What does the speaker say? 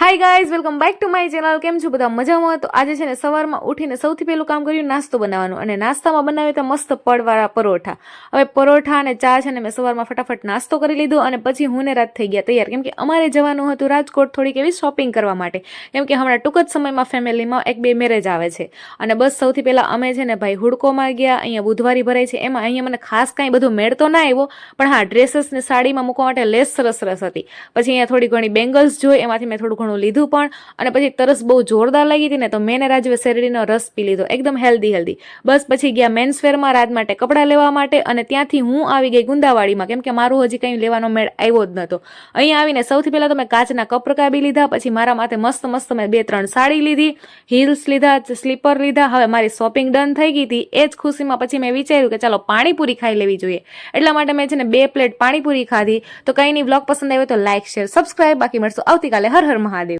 Hi guys, welcome back to my channel. કેમ છો બધા? મજામાં? તો આજે છે ને સવારમાં ઉઠીને સૌથી પહેલું કામ કર્યું નાસ્તો બનાવવાનું, અને નાસ્તામાં બનાવ્યા હતા મસ્ત પડવાળા પરોઠા. હવે પરોઠા અને ચા છે ને મેં સવારમાં ફટાફટ નાસ્તો કરી લીધો, અને પછી હું ને રાત થઈ ગયા તૈયાર, કેમ કે અમારે જવાનું હતું રાજકોટ થોડીક એવી શોપિંગ કરવા માટે, કેમ કે હમણાં ટૂંક જ સમયમાં ફેમિલીમાં એક બે મેરેજ આવે છે. અને બસ સૌથી પહેલાં અમે છે ને ભાઈ હુડકોમાં ગયા. અહીંયા બુધવારી ભરાય છે, એમાં અહીંયા મને ખાસ કાંઈ બધું મેળતો ના આવ્યો, પણ હા ડ્રેસીસ ને સાડીમાં મૂકવા માટે લેસ સરસ સરસ હતી. પછી અહીંયા થોડી ઘણી બેંગલ્સ જોઈ, એમાંથી મેં થોડું ઘણું લીધું પણ. અને પછી તરસ બહુ જોરદાર લાગી હતી ને, તો મેં ને રાજવે શેરડીનો રસ પી લીધો, એકદમ હેલ્ધી. બસ પછી ગયા મેન્સ વેરમાં રાત માટે કપડાં લેવા માટે, અને ત્યાંથી હું આવી ગઈ ગુંદાવાડીમાં, કેમ કે મારું હજી કંઈ લેવાનો મેળ આવ્યો જ નહોતો. અહીંયા આવીને સૌથી પહેલાં તો મેં કાચના કપ રકાબી લીધા, પછી મારા માથે મસ્ત મેં 2-3 સાડી લીધી, હીલ્સ લીધા, સ્લીપર લીધા. હવે મારી શોપિંગ ડન થઈ ગઈ હતી. એ જ ખુશીમાં પછી મેં વિચાર્યું કે ચાલો પાણીપુરી ખાઈ લેવી જોઈએ, એટલા માટે મેં છે ને 2 પ્લેટ પાણીપુરી ખાધી. તો કંઈ નહીં, બ્લોગ પસંદ આવ્યો તો લાઈક, શેર, સબસ્ક્રાઈબ. બાકી મળશું આવતીકાલે. હર હર મહાદેવ.